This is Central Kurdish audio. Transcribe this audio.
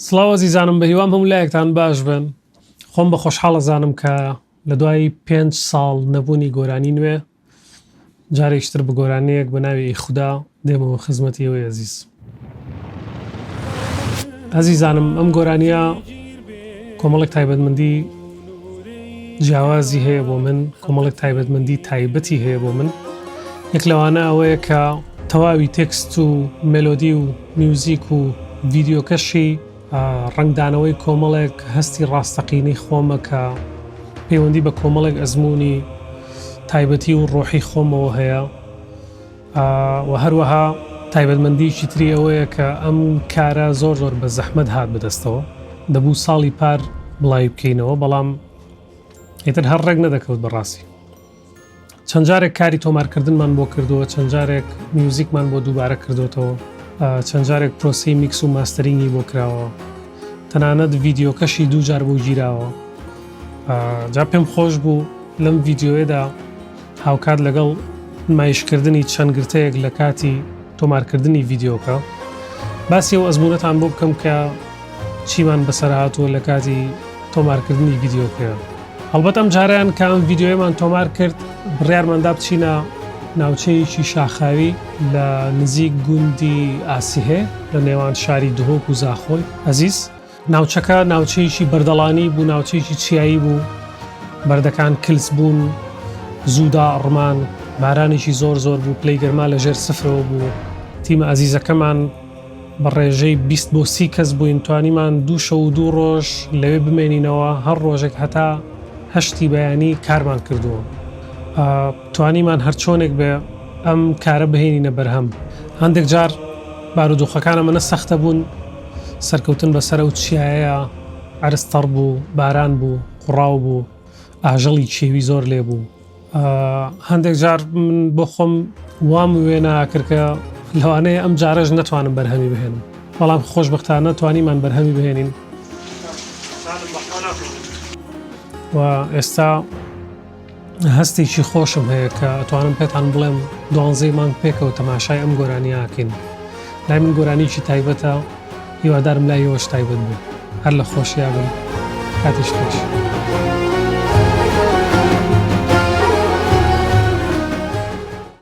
سڵاو ئەزیزانم بە هیوام هەموو لایەکتان باش بن. خۆم بە خۆشحاڵەزانم کە لە دوای 5 ساڵ نەبوونی گۆرانی نوێ جارێکتر بە گۆرانەیەک بە ناوی خودا دێمەوە خزمەتی ئێوەی ئەزیز. ئەزیزانم ئەم گۆرانیە کۆمەڵێک تایبەتمەندی جیاوازی هەیە بۆ من، کۆمەڵێک تایبەتمەندی تایبەتی هەیە بۆ من. یەک لەوانە ئەوەیە کە تەواوی تێکست و مێلۆدی و میوزیک و ڤیدیۆکەشی ڕنگدانەوەی کۆمەڵێک هەستی ڕاستەقینی خۆمە کە پەیوەندی بە کۆمەڵێک ئەزمموی تایبەتی و ڕۆحی خۆمەوە هەیە و هەروەها تایبەتمەندیشی تری ئەوەیە کە ئەم کارە زۆر بە زەحمەت هات بەدەستەوە، دەبوو ساڵی پار بڵاوی بکەینەوە، بەڵام ئیتر هەر ڕێک نەدەکەوت بەڕاستی. چەند جارێک کاری تۆمارکردنمان بۆ کردووە، چەند جارێک میوزیکمان بۆ دووبارە کردوتەوە، چەند جارێک پرۆسی میکس و ماستەرینگی بۆ کراوە، تەنانەت ڤیدیۆکەشی دوو جار بۆ گیراوە. جا پێم خۆش بوو لەم ڤیدیۆیەدا هاوکات لەگەڵ نمایشکردنی چەند گرتەیەک لە کاتی تۆمارکردنی ڤیدیۆکە باسی ئەو ئەزمونەتان بۆ بکەم کە چیمان بەسەر هاتووە لە کاتی تۆمارکردنی ڤیدیۆکەیە. هەڵبەت ئەم جاریان کە ئەم ڤیدیۆیەمان تۆمار کرد بڕیارماندا بچینە ناوچەیەکی شاخاوی لە نزیک گوندی ئاسیهێ لە نێوان شاری دهۆک و زاخۆی ئەزیز. ناوچەکە ناوچەیەکی بەردەڵانی بوو، ناوچەیەکی چیایی بوو، بەردەکان کلس بوون، زوودا ڕمان، بارانێکی زۆر بوو، پلەی گەرما لە ژێر سفرەوە بوو. تیمە ئەزیزەکەمان بە ڕێژەی 20 بۆ 30 کەس بووین، توانیمان 2 شەو و 2 ڕۆژ لەوێ بمێنینەوە، هەر ڕۆژێک هەتا 8 بەیانی کارمان کردووە. توانیمان هەر چۆنێک بێ ئەم کارە بهێنینە بەرهەم. هەندێک جار بارودۆخەکانە منە سەختە بوون، سەرکەوتن بەسەر ئەو چیایەیە عەرزتەڕ بوو، باران بوو، قوڕاو بوو، ئاژەڵی کێوی زۆر لێ بوو. هەندێک جار من بۆ خۆم وام وێ ناکرد کە لەوانەیە ئەم جارەش نەتوانم بەرهەمی بهێنم، بەڵام خۆشبەختانە توانیمان بەرهەمی بهێنین. و ئێستا هەستێکی خۆشم هەیە کە ئەتوانم پێتان بڵێم 12 مانگ پێکەوە تەماشای ئەم گۆرانیاکەین. لای من گۆرانیکی تایبەتە، هیوادارم لای ئێوەش تایبەت بێ. هەر لە خۆشییا بن، کاتیش خۆش.